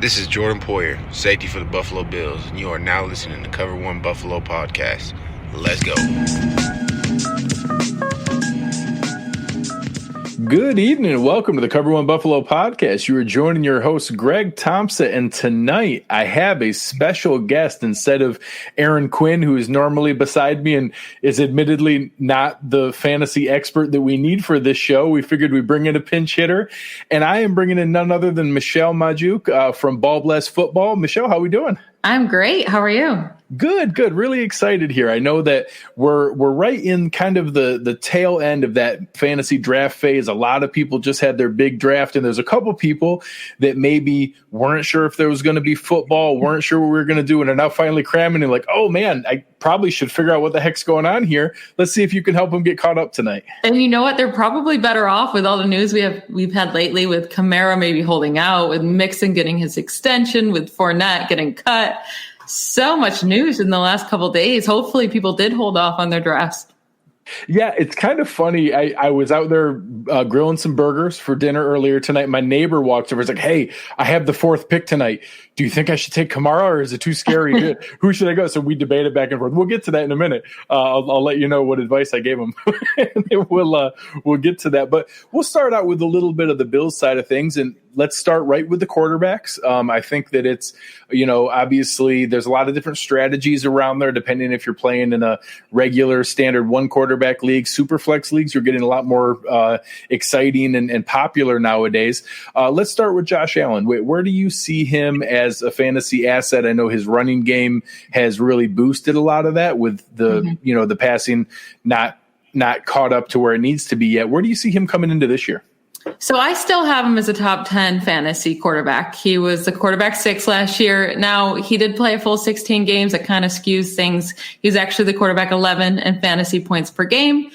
This is Jordan Poyer, safety for the Buffalo Bills, and you are now listening to Cover One Buffalo Podcast. Let's go. Good evening and welcome to the Cover One Buffalo Podcast. You are joining your host, Greg Tompsett, and tonight I have a special guest instead of Aaron Quinn, who is normally beside me and is admittedly not the fantasy expert that we need for this show. We figured we'd bring in a pinch hitter, and I am bringing in none other than Michelle Magdziuk from BallBlast Football. Michelle, how are we doing? I'm great. How are you? Good. Really excited here. I know that we're right in kind of the tail end of that fantasy draft phase. A lot of people just had their big draft, and there's a couple people that maybe weren't sure if there was going to be football, weren't sure what we were going to do, and are now finally cramming and like, oh man, I probably should figure out what the heck's going on here. Let's see if you can help them get caught up tonight. And you know what? They're probably better off with all the news we've had lately, with Kamara maybe holding out, with Mixon getting his extension, with Fournette getting cut. So much news in the last couple of days. Hopefully people did hold off on their drafts. Yeah, it's kind of funny. I was out there grilling some burgers for dinner earlier tonight. My neighbor walked over and was like, hey, I have the fourth pick tonight. Do you think I should take Kamara, or is it too scary? Who should I go? So we debated back and forth. We'll get to that in a minute. I'll let you know what advice I gave him. We'll get to that. But we'll start out with a little bit of the Bills side of things, and let's start right with the quarterbacks. I think that it's, obviously there's a lot of different strategies around there, depending if you're playing in a regular standard one quarterback league. Super flex leagues are getting a lot more exciting and popular nowadays. Let's start with Josh Allen. Where do you see him as a fantasy asset? I know his running game has really boosted a lot of that with the, the passing not caught up to where it needs to be yet. Where do you see him coming into this year? So I still have him as a top 10 fantasy quarterback. He was the quarterback 6 last year. Now, he did play a full 16 games. That kind of skews things. He was actually the quarterback 11 in fantasy points per game.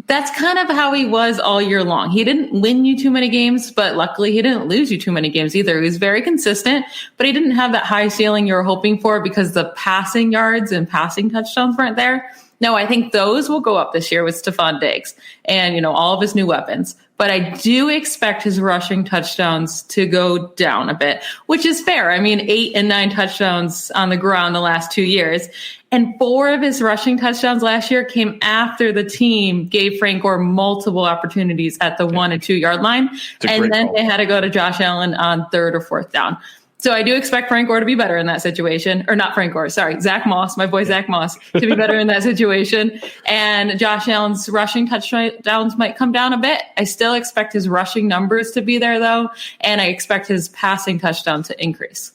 That's kind of how he was all year long. He didn't win you too many games, but luckily he didn't lose you too many games either. He was very consistent, but he didn't have that high ceiling you were hoping for because the passing yards and passing touchdowns weren't there. No, I think those will go up this year with Stephon Diggs and, all of his new weapons. But I do expect his rushing touchdowns to go down a bit, which is fair. 8 and 9 touchdowns on the ground the last 2 years. And 4 of his rushing touchdowns last year came after the team gave Frank Gore multiple opportunities at the 1 and 2 yard line. And then they had to go to Josh Allen on 3rd or 4th down. So I do expect Frank Gore to be better in that situation, or not Frank Gore, sorry, Zach Moss, my boy Zach Moss, to be better in that situation. And Josh Allen's rushing touchdowns might come down a bit. I still expect his rushing numbers to be there, though, and I expect his passing touchdown to increase.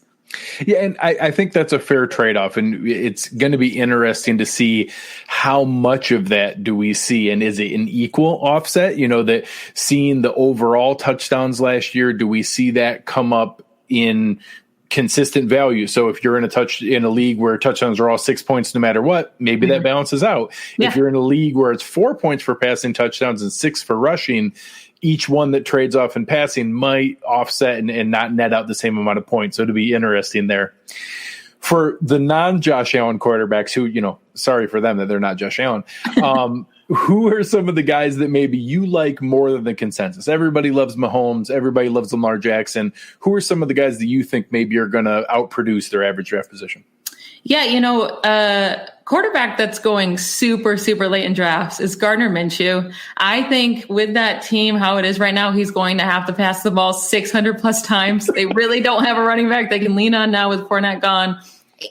Yeah, and I think that's a fair trade-off, and it's going to be interesting to see how much of that do we see, and is it an equal offset? That seeing the overall touchdowns last year, do we see that come up in consistent value? So if you're in a league where touchdowns are all 6 points no matter what, maybe that balances out. Yeah. If you're in a league where it's 4 points for passing touchdowns and 6 for rushing, each one that trades off in passing might offset and not net out the same amount of points. So it'll be interesting there. For the non-Josh Allen quarterbacks who, sorry for them that they're not Josh Allen, who are some of the guys that maybe you like more than the consensus? Everybody loves Mahomes. Everybody loves Lamar Jackson. Who are some of the guys that you think maybe are going to outproduce their average draft position? Yeah, quarterback that's going super, super late in drafts is Gardner Minshew. I think with that team, how it is right now, he's going to have to pass the ball 600 plus times. They really don't have a running back they can lean on now with Fournette gone.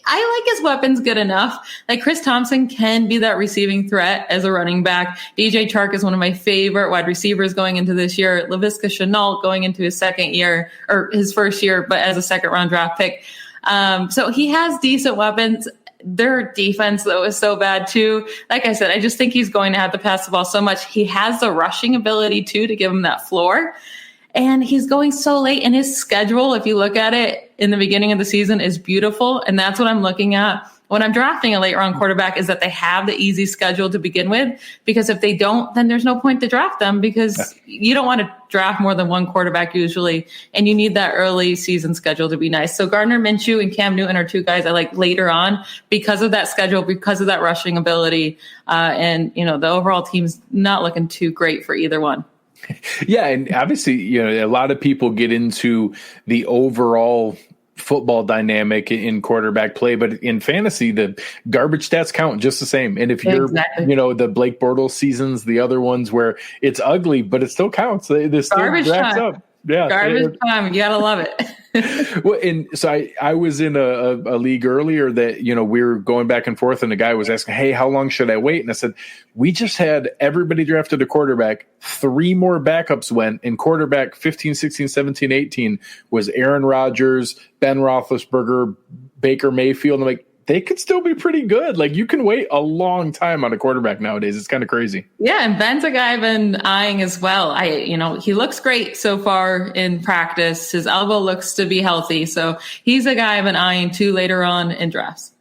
I like his weapons good enough. Like Chris Thompson can be that receiving threat as a running back. DJ Tark is one of my favorite wide receivers going into this year. Laviska Shenault going into his second year or his first year, but as a second round draft pick. So he has decent weapons. Their defense, though, is so bad, too. Like I said, I just think he's going to have to pass the ball so much. He has the rushing ability, too, to give him that floor. And he's going so late in his schedule. If you look at it in the beginning of the season, is beautiful. And that's what I'm looking at when I'm drafting a late round quarterback, is that they have the easy schedule to begin with. Because if they don't, then there's no point to draft them, because you don't want to draft more than one quarterback usually. And you need that early season schedule to be nice. So Gardner Minshew and Cam Newton are 2 guys I like later on because of that schedule, because of that rushing ability. And the overall team's not looking too great for either one. Yeah, and obviously, a lot of people get into the overall football dynamic in quarterback play, but in fantasy, the garbage stats count just the same. And if you're, the Blake Bortles seasons, the other ones where it's ugly, but it still counts. This still racks up. Yeah, garbage time. You gotta love it. Well, and so I was in a league earlier that, we were going back and forth, and the guy was asking, hey, how long should I wait? And I said, we just had everybody drafted a quarterback. 3 more backups went, and quarterback 15, 16, 17, 18 was Aaron Rodgers, Ben Roethlisberger, Baker Mayfield. And I'm like, they could still be pretty good. Like, you can wait a long time on a quarterback nowadays. It's kind of crazy. Yeah, and Ben's a guy I've been eyeing as well. He looks great so far in practice. His elbow looks to be healthy. So he's a guy I've been eyeing too later on in drafts.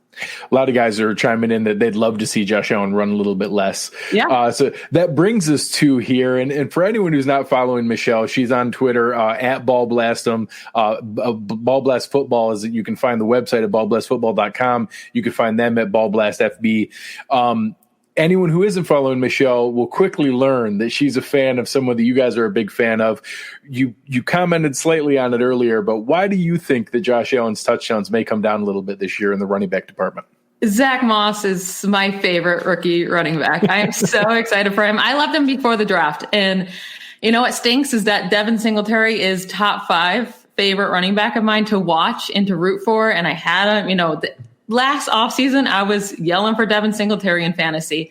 A lot of guys are chiming in that they'd love to see Josh Allen run a little bit less. Yeah. So that brings us to here. And for anyone who's not following Michelle, she's on Twitter at BallBlast. BallBlast Football is that you can find the website at ballblastfootball.com. You can find them at BallBlast FB. Anyone who isn't following Michelle will quickly learn that she's a fan of someone that you guys are a big fan of. You commented slightly on it earlier, but why do you think that Josh Allen's touchdowns may come down a little bit this year in the running back department? Zach Moss is my favorite rookie running back. I am so excited for him. I loved him before the draft. And what stinks is that Devin Singletary is top 5 favorite running back of mine to watch and to root for. And I had him, last offseason, I was yelling for Devin Singletary in fantasy.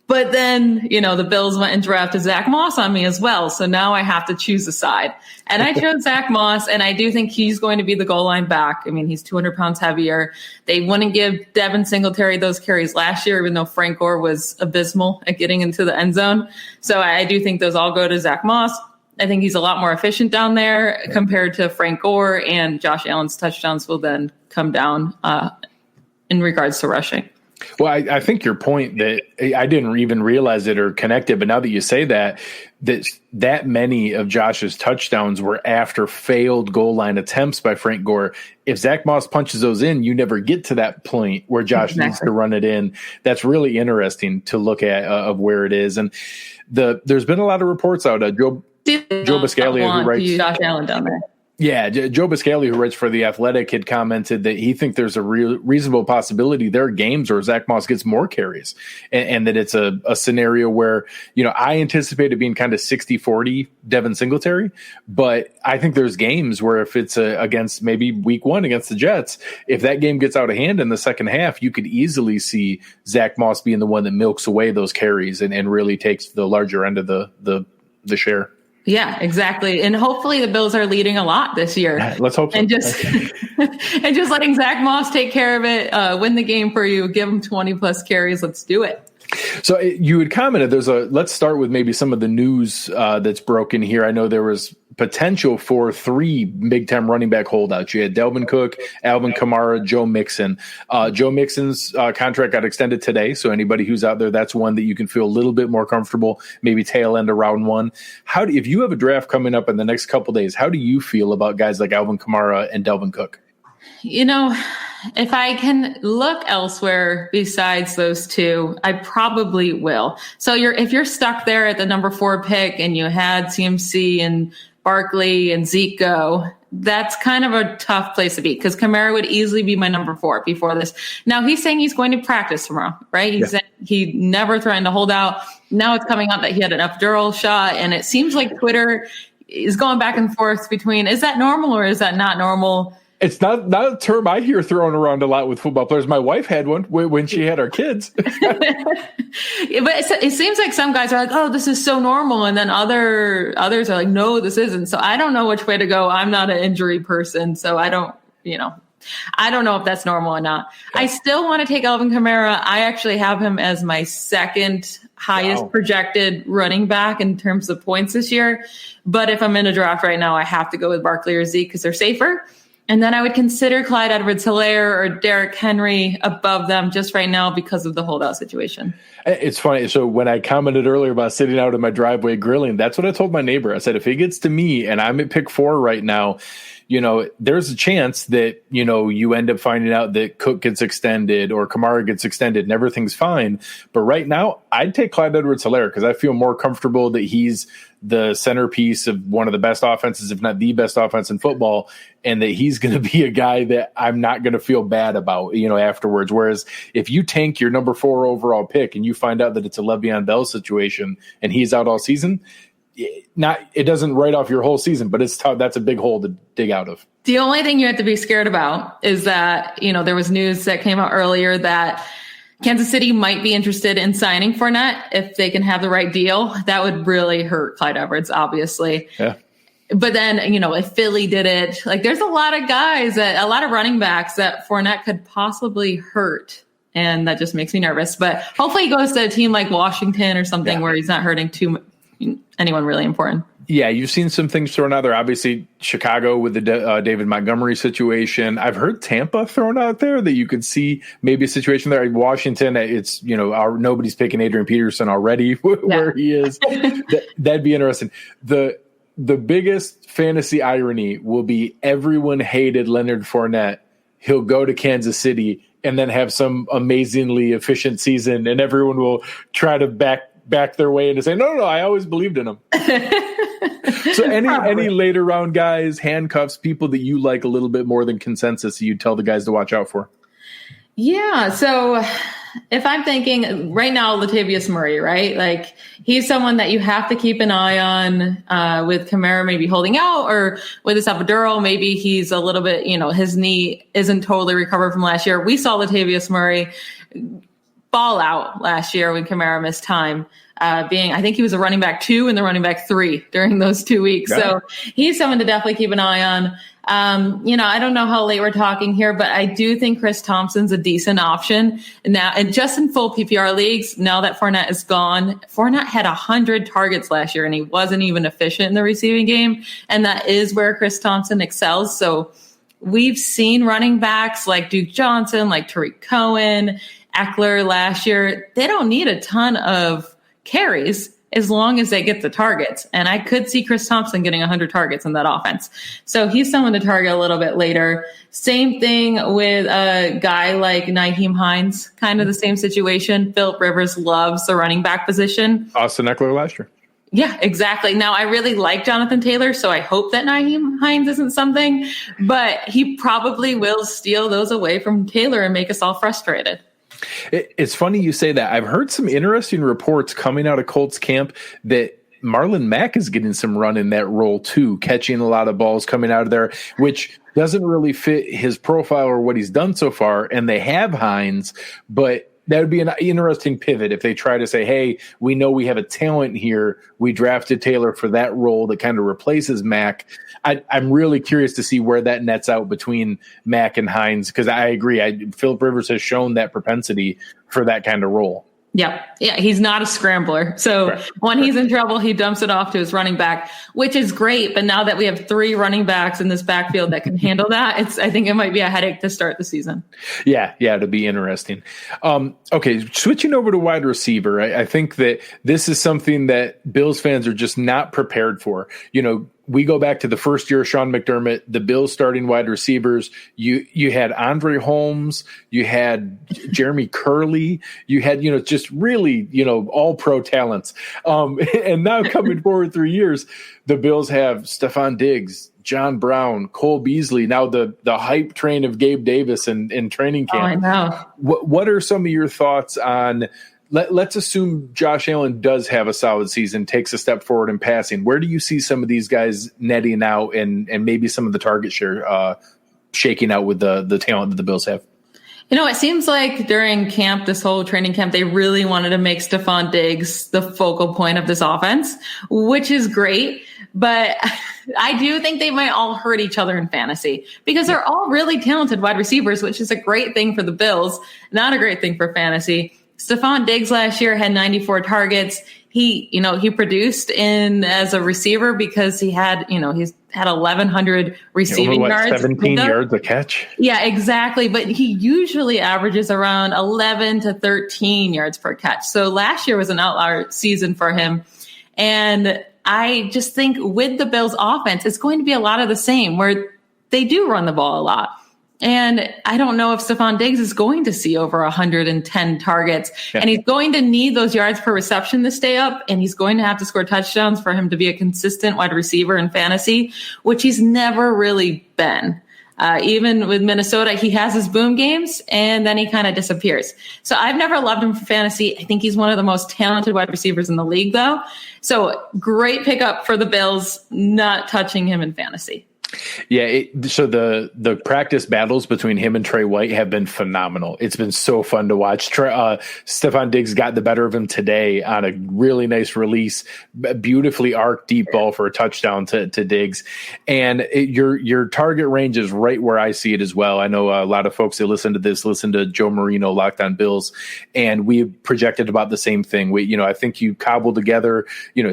But then, the Bills went and drafted Zach Moss on me as well. So now I have to choose a side. And I chose Zach Moss, and I do think he's going to be the goal line back. I mean, he's 200 pounds heavier. They wouldn't give Devin Singletary those carries last year, even though Frank Gore was abysmal at getting into the end zone. So I do think those all go to Zach Moss. I think he's a lot more efficient down there compared to Frank Gore, and Josh Allen's touchdowns will then come down in regards to rushing. Well, I think your point that I didn't even realize it or connect it, but now that you say that many of Josh's touchdowns were after failed goal line attempts by Frank Gore. If Zach Moss punches those in, you never get to that point where Josh needs to run it in. That's really interesting to look at of where it is. And there's been a lot of reports out. Joe Biscagel, who writes Josh Allen down there. Yeah, Joe Biscagel, who writes for The Athletic, had commented that he thinks there's a reasonable possibility there are games where Zach Moss gets more carries, and that it's a scenario where, I anticipate it being kind of 60-40 Devin Singletary, but I think there's games where if it's against maybe week 1 against the Jets, if that game gets out of hand in the second half, you could easily see Zach Moss being the one that milks away those carries and really takes the larger end of the share. Yeah, exactly. And hopefully the Bills are leading a lot this year. Let's hope so. And just letting Zach Moss take care of it, win the game for you, give him 20 plus carries. Let's do it. So you had commented, let's start with maybe some of the news that's broken here. I know there was potential for 3 big-time running back holdouts. You had Dalvin Cook, Alvin Kamara, Joe Mixon. Joe Mixon's contract got extended today, so anybody who's out there, that's one that you can feel a little bit more comfortable, maybe tail end of round 1. If you have a draft coming up in the next couple days, how do you feel about guys like Alvin Kamara and Dalvin Cook? If I can look elsewhere besides those 2, I probably will. So if you're stuck there at the number 4 pick and you had CMC and Barkley and Zeke go, that's kind of a tough place to be because Kaiir would easily be my number 4 before this. Now he's saying he's going to practice tomorrow, right? He's saying he never threatened to hold out. Now it's coming out that he had an epidural shot, and it seems like Twitter is going back and forth between, is that normal or is that not normal? It's not a term I hear thrown around a lot with football players. My wife had one when she had our kids. But it seems like some guys are like, oh, this is so normal. And then others are like, no, this isn't. So I don't know which way to go. I'm not an injury person. So I don't know if that's normal or not. Yeah. I still want to take Alvin Kamara. I actually have him as my second highest projected running back in terms of points this year. But if I'm in a draft right now, I have to go with Barkley or Zeke because they're safer. And then I would consider Clyde Edwards-Helaire or Derrick Henry above them just right now because of the holdout situation. It's funny. So when I commented earlier about sitting out in my driveway grilling, that's what I told my neighbor. I said, if it gets to me and I'm at pick 4 right now, there's a chance that, you end up finding out that Cook gets extended or Kamara gets extended and everything's fine. But right now, I'd take Clyde Edwards-Helaire because I feel more comfortable that he's the centerpiece of one of the best offenses, if not the best offense in football, and that he's going to be a guy that I'm not going to feel bad about, afterwards. Whereas if you tank your number 4 overall pick and you find out that it's a Le'Veon Bell situation and he's out all season, it doesn't write off your whole season, but it's tough. That's a big hole to dig out of. The only thing you have to be scared about is that, there was news that came out earlier that Kansas City might be interested in signing Fournette if they can have the right deal. That would really hurt Clyde Edwards, obviously. Yeah. But then, if Philly did it, there's a lot of a lot of running backs that Fournette could possibly hurt. And that just makes me nervous. But hopefully he goes to a team like Washington or something where he's not hurting anyone really important. Yeah, you've seen some things thrown out there. Obviously, Chicago with the David Montgomery situation. I've heard Tampa thrown out there that you could see maybe a situation there. Washington, it's, nobody's picking Adrian Peterson already where he is. That'd be interesting. The biggest fantasy irony will be everyone hated Leonard Fournette. He'll go to Kansas City and then have some amazingly efficient season, and everyone will try to back their way into saying, no, I always believed in him. So any later round guys, handcuffs, people that you like a little bit more than consensus, you tell the guys to watch out for? Yeah. So if I'm thinking right now, Latavius Murray, right? He's someone that you have to keep an eye on with Kamara maybe holding out, or with his epidural, maybe he's a little bit, his knee isn't totally recovered from last year. We saw Latavius Murray ball out last year when Kamara missed time, I think he was a running back 2 and the running back 3 during those 2 weeks. Yeah. So he's someone to definitely keep an eye on. I don't know how late we're talking here, but I do think Chris Thompson's a decent option now. And just in full PPR leagues, now that Fournette is gone, Fournette had 100 targets last year and he wasn't even efficient in the receiving game. And that is where Chris Thompson excels. So we've seen running backs like Duke Johnson, like Tariq Cohen, Eckler last year. They don't need a ton of carries as long as they get the targets. And I could see Chris Thompson getting 100 targets in that offense. So he's someone to target a little bit later. Same thing with a guy like Nyheim Hines, kind of the same situation. Philip Rivers loves the running back position. Austin Eckler last year. Yeah, exactly. Now, I really like Jonathan Taylor, so I hope that Nyheim Hines isn't something, but he probably will steal those away from Taylor and make us all frustrated. It's funny you say that. I've heard some interesting reports coming out of Colts camp that Marlon Mack is getting some run in that role too, catching a lot of balls coming out of there, which doesn't really fit his profile or what he's done so far. And they have Hines, but that would be an interesting pivot if they try to say, hey, we know we have a talent here. We drafted Taylor for that role that kind of replaces Mack. I'm really curious to see where that nets out between Mack and Hines, because I agree. Philip Rivers has shown that propensity for that kind of role. Yeah, he's not a scrambler. So when he's in trouble, he dumps it off to his running back, which is great. But now that we have 3 running backs in this backfield that can handle that, I think it might be a headache to start the season. Yeah, it'll be interesting. Okay, switching over to wide receiver, I think that this is something that Bills fans are just not prepared for. We go back to the first year of Sean McDermott, the Bills starting wide receivers. You had Andre Holmes, you had Jeremy Curley, you had, just really, all pro talents. And now coming forward 3 years, the Bills have Stephon Diggs, John Brown, Cole Beasley, now the hype train of Gabe Davis in training camp. Oh, I know. What are some of your thoughts on let's assume Josh Allen does have a solid season, takes a step forward in passing. Where do you see some of these guys netting out and maybe some of the target share shaking out with the talent that the Bills have? It seems like during camp, this whole training camp, they really wanted to make Stephon Diggs the focal point of this offense, which is great. But I do think they might all hurt each other in fantasy because they're all really talented wide receivers, which is a great thing for the Bills, not a great thing for fantasy. Stephon Diggs last year had 94 targets. He produced as a receiver because he's had 1,100 receiving yards. 17 yards a catch. Yeah, exactly. But he usually averages around 11 to 13 yards per catch. So last year was an outlier season for him. And I just think with the Bills offense, it's going to be a lot of the same where they do run the ball a lot. And I don't know if Stephon Diggs is going to see over 110 targets. Yeah. And he's going to need those yards per reception to stay up. And he's going to have to score touchdowns for him to be a consistent wide receiver in fantasy, which he's never really been. Even with Minnesota, he has his boom games and then he kind of disappears. So I've never loved him for fantasy. I think he's one of the most talented wide receivers in the league, though. So great pickup for the Bills, not touching him in fantasy. Yeah, so the practice battles between him and Trey White have been phenomenal. It's been so fun to watch. Stephon Diggs got the better of him today on a really nice release, beautifully arced deep ball for a touchdown to Diggs. And your target range is right where I see it as well. I know a lot of folks that listen to Joe Marino, Locked On Bills, and we projected about the same thing. I think you cobbled together,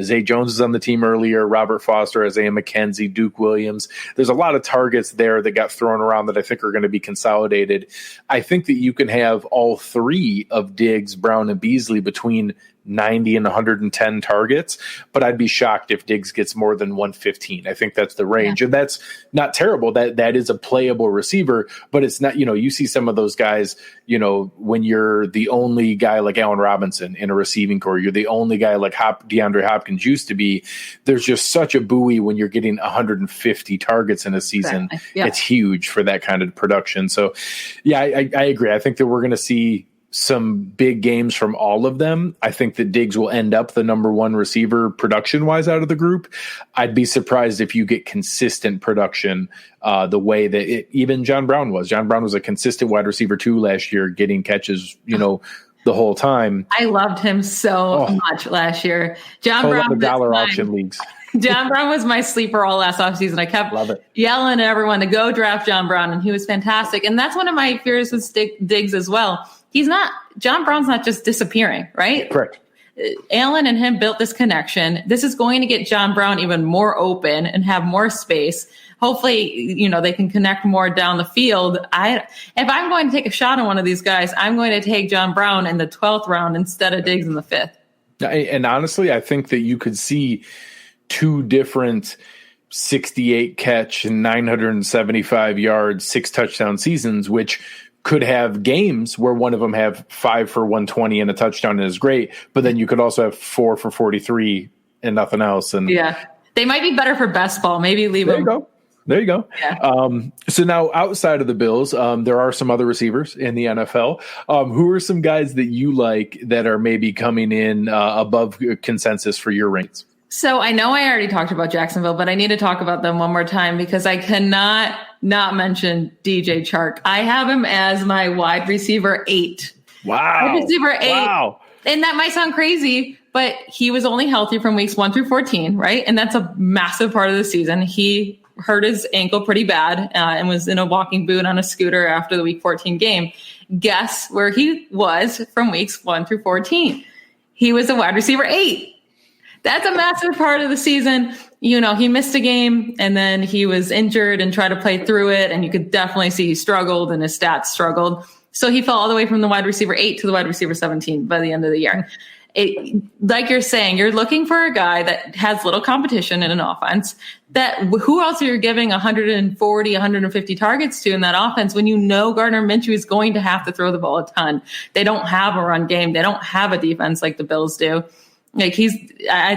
Zay Jones is on the team earlier, Robert Foster, Isaiah McKenzie, Duke Williams. There's a lot of targets there that got thrown around that I think are going to be consolidated. I think that you can have all three of Diggs, Brown, and Beasley between 90 and 110 targets, but I'd be shocked if Diggs gets more than 115. I think that's the range, and that's not terrible. That is a playable receiver, but it's not, you see some of those guys, when you're the only guy like Allen Robinson in a receiving core, you're the only guy like DeAndre Hopkins used to be. There's just such a buoy when you're getting 150 targets in a season. Exactly. Yeah. It's huge for that kind of production. So yeah, I agree. I think that we're going to see some big games from all of them. I think that Diggs will end up the number one receiver production-wise out of the group. I'd be surprised if you get consistent production the way that even John Brown was. John Brown was a consistent wide receiver too last year, getting catches, the whole time. I loved him so much last year. John Brown, the dollar auction leagues. John Brown was my sleeper all last offseason. I kept yelling at everyone to go draft John Brown, and he was fantastic. And that's one of my fears with Diggs as well. John Brown's not just disappearing, right? Correct. Allen and him built this connection. This is going to get John Brown even more open and have more space. Hopefully, they can connect more down the field. If I'm going to take a shot on one of these guys, I'm going to take John Brown in the 12th round instead of Diggs in the 5th. And honestly, I think that you could see two different 68 catch and 975 yards, 6 touchdown seasons, which could have games where one of them have 5 for 120 and a touchdown and is great, but then you could also have 4 for 43 and nothing else. And yeah, they might be better for best ball. Maybe leave them. There you go. Yeah. So now outside of the Bills, there are some other receivers in the NFL. Who are some guys that you like that are maybe coming in above consensus for your rankings? So I know I already talked about Jacksonville, but I need to talk about them one more time because I cannot not mention DJ Chark. I have him as my wide receiver 8. Wow. Wide receiver 8. Wow. And that might sound crazy, but he was only healthy from weeks 1 through 14, right? And that's a massive part of the season. He hurt his ankle pretty bad and was in a walking boot on a scooter after the week 14 game. Guess where he was from weeks 1 through 14? He was a wide receiver 8. That's a massive part of the season. He missed a game and then he was injured and tried to play through it. And you could definitely see he struggled and his stats struggled. So he fell all the way from the wide receiver 8 to the wide receiver 17 by the end of the year. Like you're saying, you're looking for a guy that has little competition in an offense. Who else are you giving 140, 150 targets to in that offense when Gardner Minshew is going to have to throw the ball a ton? They don't have a run game. They don't have a defense like the Bills do. I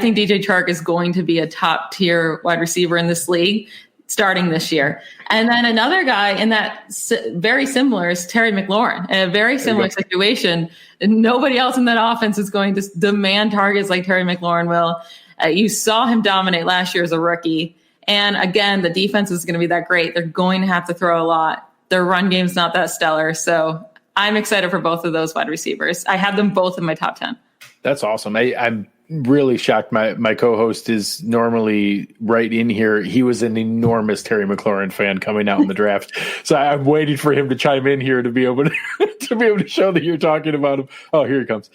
think DJ Tark is going to be a top tier wide receiver in this league starting this year. And then another guy in that very similar is Terry McLaurin, in a very similar situation. Nobody else in that offense is going to demand targets like Terry McLaurin will. You saw him dominate last year as a rookie. And again, the defense is going to be that great. They're going to have to throw a lot. Their run game's not that stellar. So I'm excited for both of those wide receivers. I have them both in my top 10. That's awesome. I'm really shocked. My co-host is normally right in here. He was an enormous Terry McLaurin fan coming out in the draft. So I'm waiting for him to chime in here to be able to show that you're talking about him. Oh, here he comes.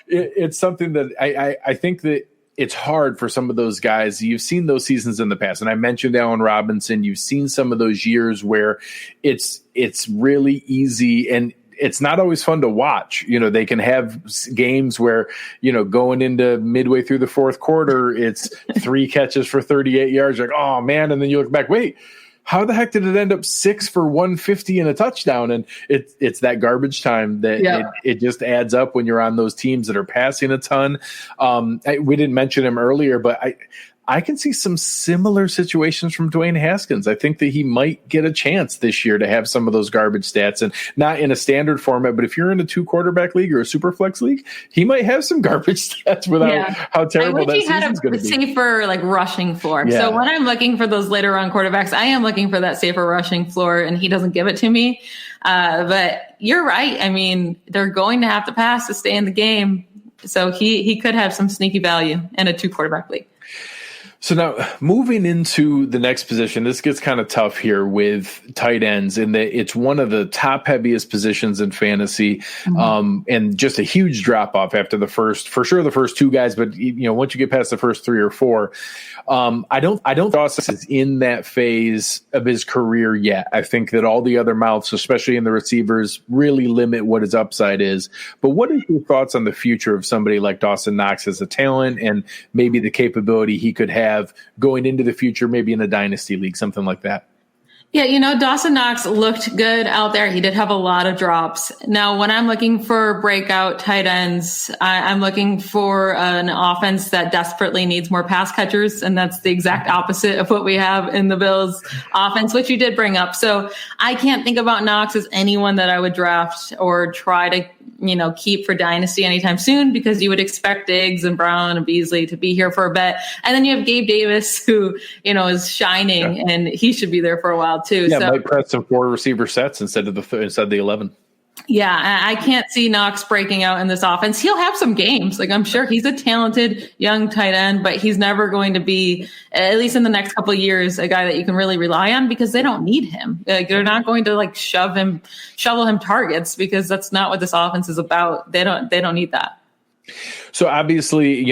It's something that I think that it's hard for some of those guys. You've seen those seasons in the past, and I mentioned Allen Robinson. You've seen some of those years where it's really easy, and it's not always fun to watch. They can have games where, going into midway through the fourth quarter, it's 3 catches for 38 yards. Like, oh man. And then you look back, wait, how the heck did it end up 6 for 150 and a touchdown? And it's that garbage time that it just adds up when you're on those teams that are passing a ton. We didn't mention him earlier, but I can see some similar situations from Dwayne Haskins. I think that he might get a chance this year to have some of those garbage stats, and not in a standard format, but if you're in a 2-quarterback league or a super flex league, he might have some garbage stats without how terrible that season's going to be. Safer rushing floor. Yeah. So when I'm looking for those later round quarterbacks, I am looking for that safer rushing floor, and he doesn't give it to me. But you're right. I mean, they're going to have to pass to stay in the game. So he could have some sneaky value in a 2-quarterback league. So now moving into the next position, this gets kind of tough here with tight ends in that it's one of the top heaviest positions in fantasy, and just a huge drop off after the first 2 guys. But once you get past the first 3 or 4, I don't Dawson is in that phase of his career yet. I think that all the other mouths, especially in the receivers, really limit what his upside is. But what are your thoughts on the future of somebody like Dawson Knox as a talent and maybe the capability he could have going into the future, maybe in a dynasty league, something like that? Yeah, Dawson Knox looked good out there. He did have a lot of drops. Now, when I'm looking for breakout tight ends, I'm looking for an offense that desperately needs more pass catchers, and that's the exact opposite of what we have in the Bills offense, which you did bring up. So I can't think about Knox as anyone that I would draft or try to keep for dynasty anytime soon, because you would expect Diggs and Brown and Beasley to be here for a bit. And then you have Gabe Davis, who, is shining, and he should be there for a while too. Yeah, so might press some 4 receiver sets instead of the 11. Yeah, I can't see Knox breaking out in this offense. He'll have some games. I'm sure he's a talented young tight end, but he's never going to be, at least in the next couple of years, a guy that you can really rely on, because they don't need him. They're not going to shovel him targets, because that's not what this offense is about. They don't need that. So obviously,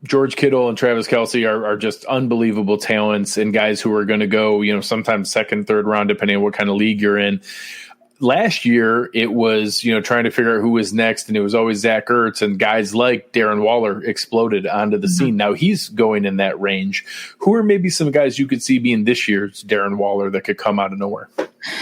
George Kittle and Travis Kelce are just unbelievable talents and guys who are going to go, sometimes second, third round, depending on what kind of league you're in. Last year, it was, trying to figure out who was next, and it was always Zach Ertz, and guys like Darren Waller exploded onto the scene. Now he's going in that range. Who are maybe some guys you could see being this year's Darren Waller that could come out of nowhere?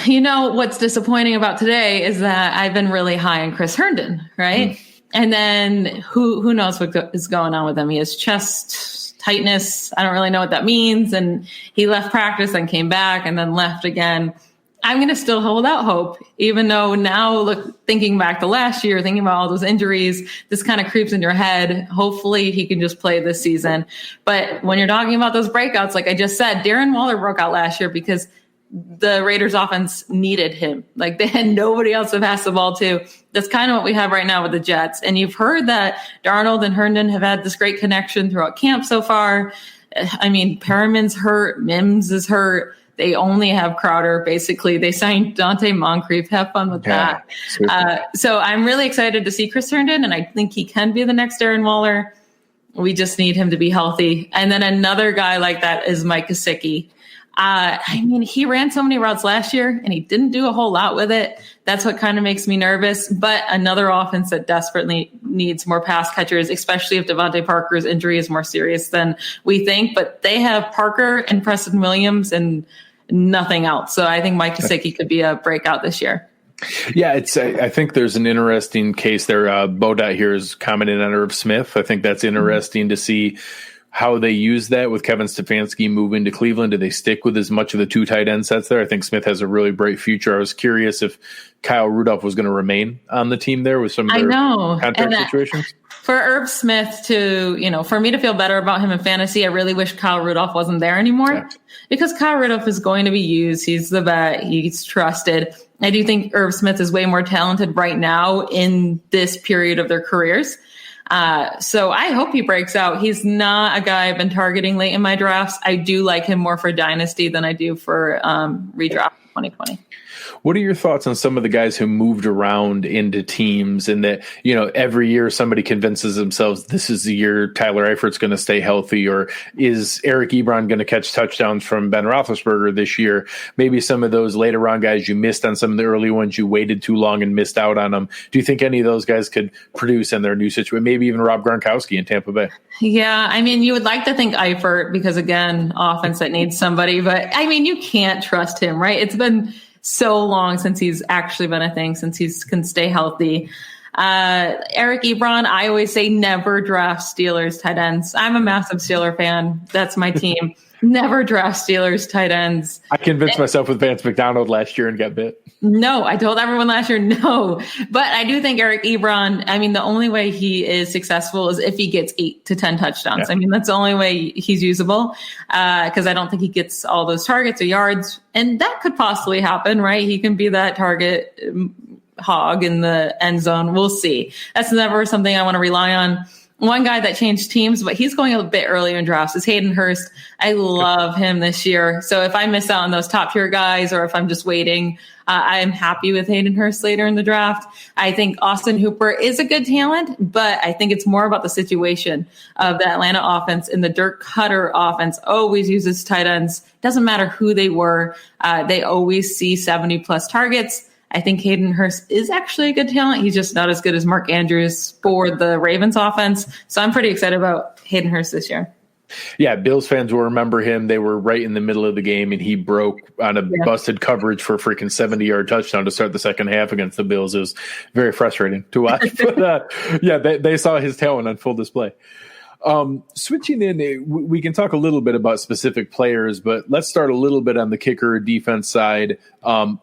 What's disappointing about today is that I've been really high on Chris Herndon, right? And then who knows what is going on with him? He has chest tightness. I don't really know what that means. And he left practice and came back and then left again. I'm going to still hold out hope, even though now, thinking back to last year, thinking about all those injuries, this kind of creeps in your head. Hopefully he can just play this season. But when you're talking about those breakouts, like I just said, Darren Waller broke out last year because the Raiders offense needed him. They had nobody else to pass the ball to. That's kind of what we have right now with the Jets. And you've heard that Darnold and Herndon have had this great connection throughout camp so far. I mean, Perriman's hurt. Mims is hurt. They only have Crowder, basically. They signed Dante Moncrief. Have fun with that. So I'm really excited to see Chris Herndon, and I think he can be the next Darren Waller. We just need him to be healthy. And then another guy like that is Mike Kasichi. He ran so many routes last year, and he didn't do a whole lot with it. That's what kind of makes me nervous. But another offense that desperately needs more pass catchers, especially if Devontae Parker's injury is more serious than we think. But they have Parker and Preston Williams and nothing else. So I think Mike Kasichi could be a breakout this year. Yeah, I think there's an interesting case there. Bodot here is commenting on Irv Smith. I think that's interesting to see how they use that with Kevin Stefanski moving to Cleveland. Do they stick with as much of the 2 tight end sets there? I think Smith has a really bright future. I was curious if Kyle Rudolph was going to remain on the team there with some of their contract situations. For Irv Smith to, for me to feel better about him in fantasy, I really wish Kyle Rudolph wasn't there anymore, because Kyle Rudolph is going to be used. He's the vet. He's trusted. I do think Irv Smith is way more talented right now in this period of their careers. So I hope he breaks out. He's not a guy I've been targeting late in my drafts. I do like him more for dynasty than I do for redraft 2020. What are your thoughts on some of the guys who moved around into teams and that, every year somebody convinces themselves this is the year Tyler Eifert's going to stay healthy, or is Eric Ebron going to catch touchdowns from Ben Roethlisberger this year? Maybe some of those later round guys you missed on some of the early ones, you waited too long and missed out on them. Do you think any of those guys could produce in their new situation? Maybe even Rob Gronkowski in Tampa Bay. Yeah, I mean, you would like to think Eifert because, again, offense that needs somebody. But, I mean, you can't trust him, right? It's been so long since he's actually been a thing, since he can stay healthy. Eric Ebron, I always say never draft Steelers tight ends. I'm a massive Steeler fan. That's my team. Never draft Steelers tight ends. I convinced myself with Vance McDonald last year and got bit. No, I told everyone last year no. But I do think Eric Ebron, I mean, the only way he is successful is if he gets 8 to 10 touchdowns. Yeah. I mean, that's the only way he's usable, because I don't think he gets all those targets or yards. And that could possibly happen, right? He can be that target hog in the end zone. We'll see. That's never something I want to rely on. One guy that changed teams, but he's going a bit earlier in drafts, is Hayden Hurst. I love him this year. So if I miss out on those top tier guys, or if I'm just waiting, I am happy with Hayden Hurst later in the draft. I think Austin Hooper is a good talent, but I think it's more about the situation of the Atlanta offense. And the Dirk Cutter offense always uses tight ends. Doesn't matter who they were. They always see 70 plus targets. I think Hayden Hurst is actually a good talent. He's just not as good as Mark Andrews for the Ravens offense. So I'm pretty excited about Hayden Hurst this year. Yeah, Bills fans will remember him. They were right in the middle of the game, and he broke on a busted coverage for a freaking 70-yard touchdown to start the second half against the Bills. It was very frustrating to watch. But they saw his talent on full display. Switching in, we can talk a little bit about specific players, but let's start a little bit on the kicker defense side.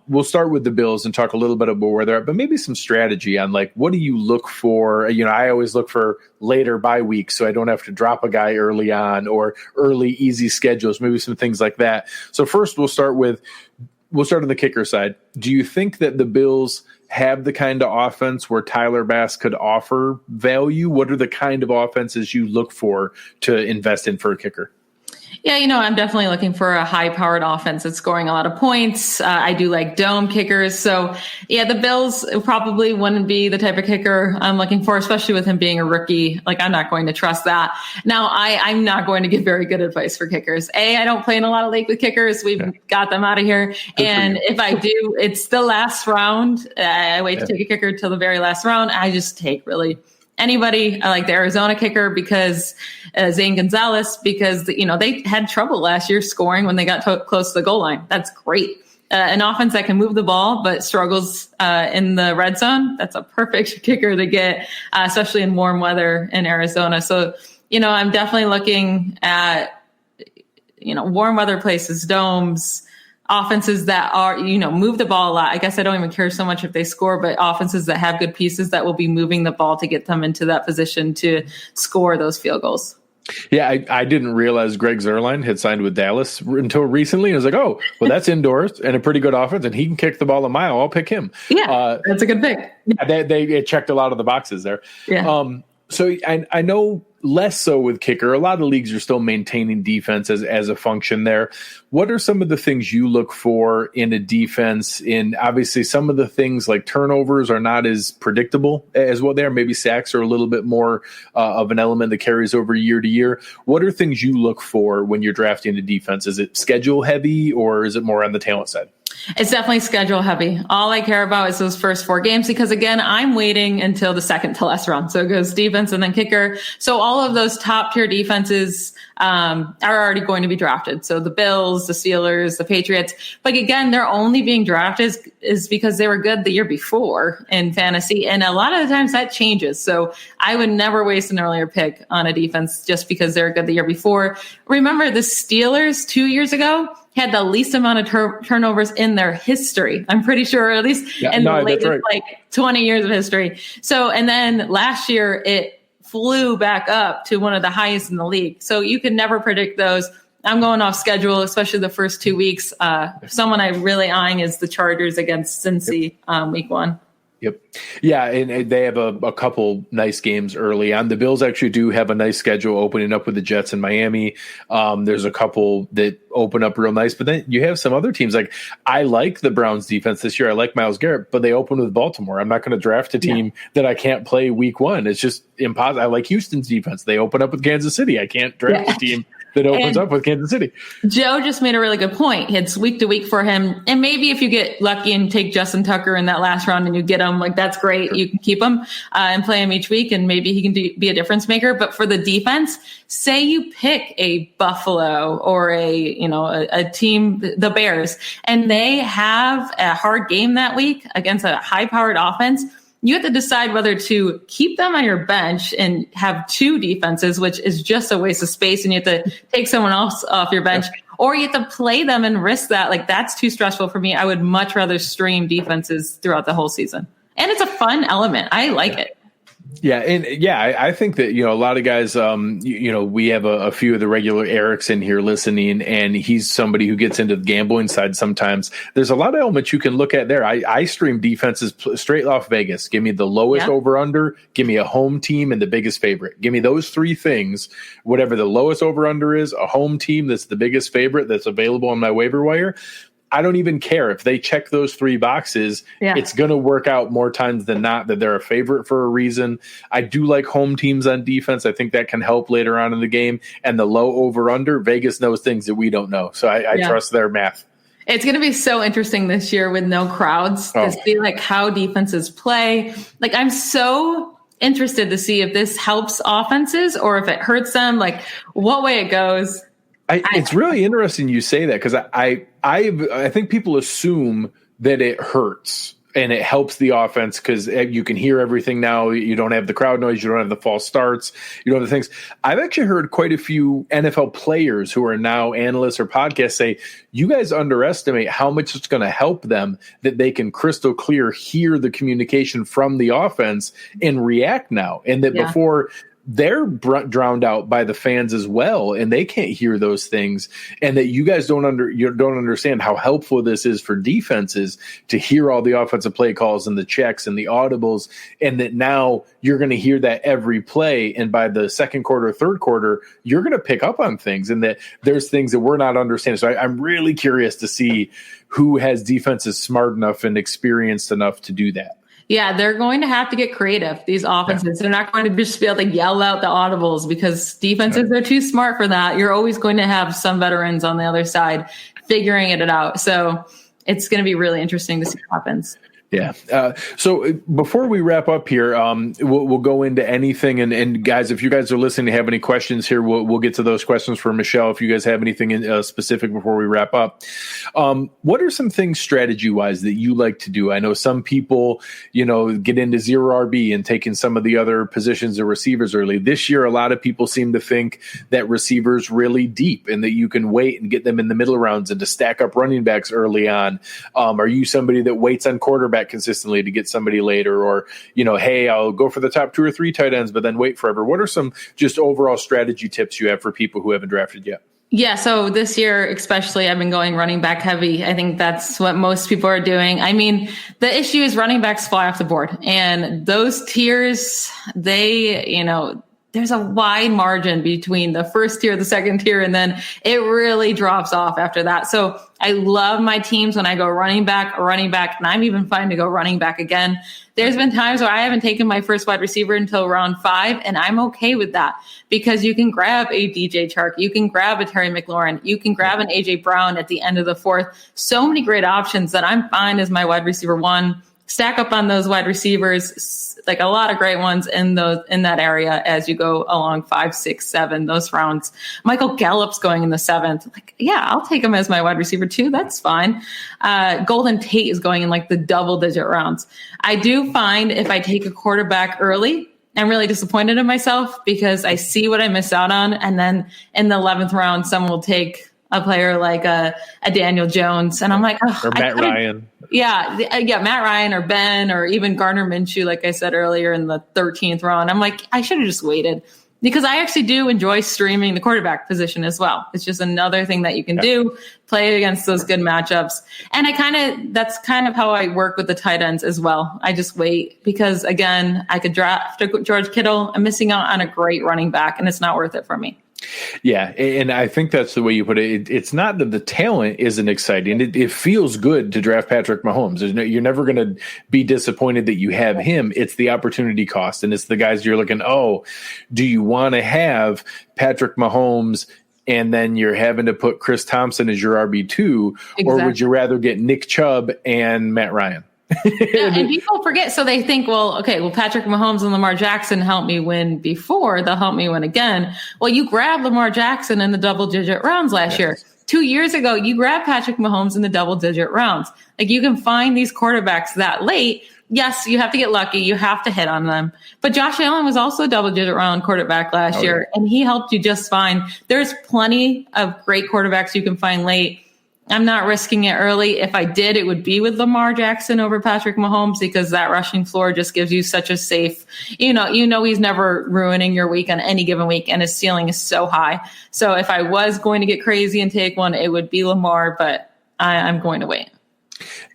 We'll start with the Bills and talk a little bit about where they're at, but maybe some strategy on what do you look for? I always look for later bye weeks, so I don't have to drop a guy early on, or early easy schedules, maybe some things like that. So first we'll start on the kicker side. Do you think that the Bills have the kind of offense where Tyler Bass could offer value? What are the kind of offenses you look for to invest in for a kicker? Yeah, I'm definitely looking for a high-powered offense that's scoring a lot of points. I do like dome kickers. So, yeah, the Bills probably wouldn't be the type of kicker I'm looking for, especially with him being a rookie. I'm not going to trust that. Now, I'm not going to give very good advice for kickers. I don't play in a lot of league with kickers. We've got them out of here. And if I do, it's the last round. I wait to take a kicker till the very last round. I just take really anybody. I like the Arizona kicker because Zane Gonzalez, because they had trouble last year scoring when they got close to the goal line. That's great. An offense that can move the ball but struggles in the red zone. That's a perfect kicker to get, especially in warm weather in Arizona. So I'm definitely looking at warm weather places, domes, offenses that are, move the ball a lot. I guess I don't even care so much if they score, but offenses that have good pieces that will be moving the ball to get them into that position to score those field goals. Yeah, I didn't realize Greg Zuerlein had signed with Dallas until recently. I was like, oh, well, that's indoors and a pretty good offense, and he can kick the ball a mile. I'll pick him. Yeah, that's a good pick. Yeah, they checked a lot of the boxes there. Yeah. So I know less so with kicker. A lot of leagues are still maintaining defense as a function there. What are some of the things you look for in a defense? In obviously some of the things like turnovers are not as predictable as what they are. Maybe sacks are a little bit more of an element that carries over year to year. What are things you look for when you're drafting a defense? Is it schedule heavy, or is it more on the talent side? It's definitely schedule heavy. All I care about is those first 4 games because, again, I'm waiting until the second to last round. So it goes defense and then kicker. So all of those top tier defenses are already going to be drafted. So the Bills, the Steelers, the Patriots. But again, they're only being drafted is because they were good the year before in fantasy. And a lot of the times that changes. So I would never waste an earlier pick on a defense just because they're good the year before. Remember, the Steelers 2 years ago had the least amount of turnovers in their history. I'm pretty sure, at least in the latest 20 years of history. So, and then last year it flew back up to one of the highest in the league. So you can never predict those. I'm going off schedule, especially the first 2 weeks. Someone I'm really eyeing is the Chargers against Cincy week 1. Yep. Yeah, and they have a couple nice games early on. The Bills actually do have a nice schedule opening up with the Jets in Miami. There's a couple that open up real nice, but then you have some other teams. Like, I like the Browns defense this year. I like Myles Garrett, but they open with Baltimore. I'm not going to draft a team that I can't play week one. It's just impossible. I like Houston's defense. They open up with Kansas City. I can't draft a team that opens up with Kansas City. Joe just made a really good point. It's week to week for him. And maybe if you get lucky and take Justin Tucker in that last round and you get him, like, that's great. You can keep him and play him each week, and maybe he can be a difference maker. But for the defense, say you pick a Buffalo or a team, the Bears, and they have a hard game that week against a high-powered offense, you have to decide whether to keep them on your bench and have two defenses, which is just a waste of space, and you have to take someone else off your bench, or you have to play them and risk that. Like, that's too stressful for me. I would much rather stream defenses throughout the whole season. And it's a fun element. I like it. Yeah, and I think that, a lot of guys, we have a few of the regular Erics in here listening, and he's somebody who gets into the gambling side sometimes. There's a lot of elements you can look at there. I stream defenses straight off Vegas. Give me the lowest over-under, give me a home team, and the biggest favorite. Give me those three things, whatever the lowest over-under is, a home team that's the biggest favorite that's available on my waiver wire. I don't even care if they check those three boxes. It's going to work out more times than not that they're a favorite for a reason. I do like home teams on defense. I think that can help later on in the game. And the low over under, Vegas knows things that we don't know. So I trust their math. It's going to be so interesting this year with no crowds to see like how defenses play. Like, I'm so interested to see if this helps offenses or if it hurts them, like what way it goes. It's really interesting you say that, because I think people assume that it hurts and it helps the offense because you can hear everything now. You don't have the crowd noise. You don't have the false starts. You don't have the things. I've actually heard quite a few NFL players who are now analysts or podcasts say, you guys underestimate how much it's going to help them that they can crystal clear hear the communication from the offense and react now. And that before – they're drowned out by the fans as well, and they can't hear those things. And that you guys don't understand how helpful this is for defenses to hear all the offensive play calls and the checks and the audibles, and that now you're going to hear that every play. And by the second quarter, third quarter, you're going to pick up on things, and that there's things that we're not understanding. So I'm really curious to see who has defenses smart enough and experienced enough to do that. Yeah, they're going to have to get creative, these offenses. They're not going to just be able to yell out the audibles because defenses are too smart for that. You're always going to have some veterans on the other side figuring it out. So it's going to be really interesting to see what happens. Yeah. So before we wrap up here, we'll go into anything. And guys, if you guys are listening and have any questions here, we'll get to those questions for Michelle. If you guys have anything specific before we wrap up, what are some things strategy wise that you like to do? I know some people, get into zero RB and taking some of the other positions of receivers early. This year, a lot of people seem to think that receivers really deep and that you can wait and get them in the middle rounds and to stack up running backs early on. Are you somebody that waits on quarterback consistently to get somebody later, or hey, I'll go for the top 2 or 3 tight ends but then wait forever? What are some just overall strategy tips you have for people who haven't drafted yet? Yeah, so this year especially, I've been going running back heavy. I think that's what most people are doing. I mean, the issue is running backs fly off the board, and those tiers, there's a wide margin between the first tier, the second tier, and then it really drops off after that. So I love my teams when I go running back, and I'm even fine to go running back again. There's been times where I haven't taken my first wide receiver until round 5, and I'm okay with that because you can grab a DJ Tark, you can grab a Terry McLaurin, you can grab an AJ Brown at the end of the 4th. So many great options that I'm fine as my wide receiver 1. Stack up on those wide receivers, like a lot of great ones in that area as you go along 5, 6, 7, those rounds. Michael Gallup's going in the 7th. Like, yeah, I'll take him as my wide receiver 2. That's fine. Golden Tate is going in like the double-digit rounds. I do find if I take a quarterback early, I'm really disappointed in myself because I see what I missed out on, and then in the 11th round, someone will take a player like a Daniel Jones, and I'm like, or Matt Ryan. Yeah, Matt Ryan or Ben or even Gardner Minshew, like I said earlier in the 13th round. I'm like, I should have just waited. because I actually do enjoy streaming the quarterback position as well. It's just another thing that you can do, play against those good matchups. And that's kind of how I work with the tight ends as well. I just wait because, again, I could draft a George Kittle. I'm missing out on a great running back, and it's not worth it for me. Yeah, and I think that's the way you put it. It's not that the talent isn't exciting. It feels good to draft Patrick Mahomes. You're never going to be disappointed that you have him. It's the opportunity cost, and it's the guys you're looking, do you want to have Patrick Mahomes and then you're having to put Chris Thompson as your RB2, exactly, or would you rather get Nick Chubb and Matt Ryan? And people forget, so they think, Patrick Mahomes and Lamar Jackson helped me win before, they'll help me win again. Well, you grabbed Lamar Jackson in the double-digit rounds last year. 2 years ago, you grabbed Patrick Mahomes in the double-digit rounds. Like, you can find these quarterbacks that late. Yes, you have to get lucky. You have to hit on them. But Josh Allen was also a double-digit round quarterback last year, and he helped you just fine. There's plenty of great quarterbacks you can find late. I'm not risking it early. If I did, it would be with Lamar Jackson over Patrick Mahomes, because that rushing floor just gives you such a safe, he's never ruining your week on any given week, and his ceiling is so high. So if I was going to get crazy and take one, it would be Lamar, but I'm going to wait.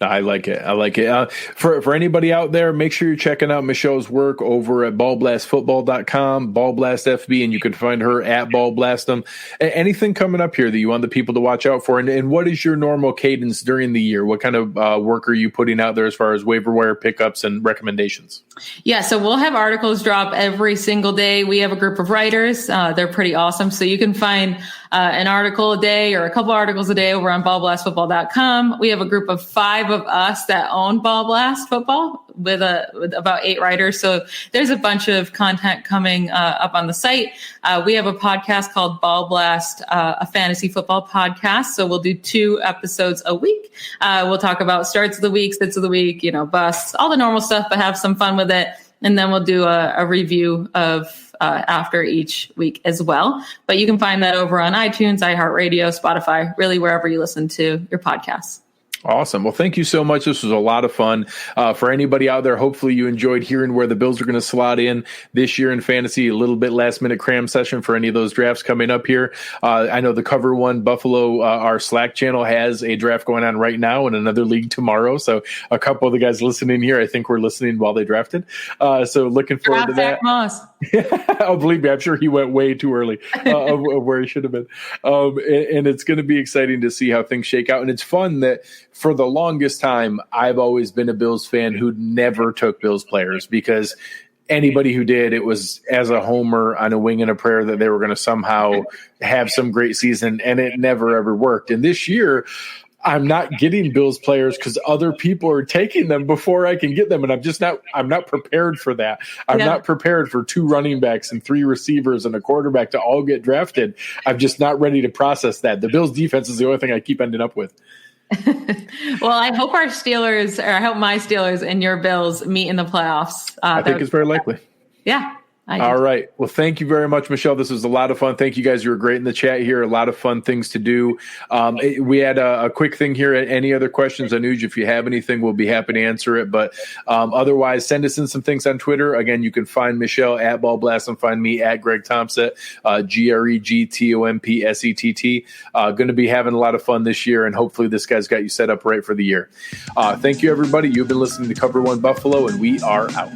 No, I like it. For anybody out there, make sure you're checking out Michelle's work over at BallBlastFootball.com, BallBlast FB, and you can find her at BallBlastem. Anything coming up here that you want the people to watch out for? And what is your normal cadence during the year? What kind of work are you putting out there as far as waiver wire pickups and recommendations? Yeah, so we'll have articles drop every single day. We have a group of writers. They're pretty awesome. So you can find an article a day or a couple articles a day over on BallBlastFootball.com. We have a group of 5 of us that own BallBlast Football with about 8 writers. So there's a bunch of content coming up on the site. We have a podcast called BallBlast, a fantasy football podcast. So we'll do 2 episodes a week. We'll talk about starts of the week, sits of the week, busts, all the normal stuff, but have some fun with it. And then we'll do a review of after each week as well. But you can find that over on iTunes, iHeartRadio, Spotify, really wherever you listen to your podcasts. Awesome. Well, thank you so much. This was a lot of fun. For anybody out there, hopefully you enjoyed hearing where the Bills are going to slot in this year in fantasy. A little bit last-minute cram session for any of those drafts coming up here. I know the Cover One Buffalo, our Slack channel, has a draft going on right now in another league tomorrow. So a couple of the guys listening here, I think were listening while they drafted. So looking forward to that. Oh, believe me, I'm sure he went way too early of where he should have been. And it's going to be exciting to see how things shake out. And it's fun that for the longest time, I've always been a Bills fan who never took Bills players, because anybody who did, it was as a homer on a wing and a prayer that they were going to somehow have some great season, and it never ever worked. And this year, I'm not getting Bills players because other people are taking them before I can get them. And I'm not prepared for that. I'm not prepared for 2 running backs and 3 receivers and a quarterback to all get drafted. I'm just not ready to process that. The Bills defense is the only thing I keep ending up with. Well, I hope my Steelers and your Bills meet in the playoffs. I think it's very likely. Yeah. All right. Well, thank you very much, Michelle. This was a lot of fun. Thank you guys. You were great in the chat here. A lot of fun things to do. We had a quick thing here. Any other questions, Anuj? If you have anything, we'll be happy to answer it. But otherwise, send us in some things on Twitter. Again, you can find Michelle at BallBlast and find me at Greg Tompsett, GregTompsett. Going to be having a lot of fun this year, and hopefully this guy's got you set up right for the year. Thank you, everybody. You've been listening to Cover One Buffalo, and we are out.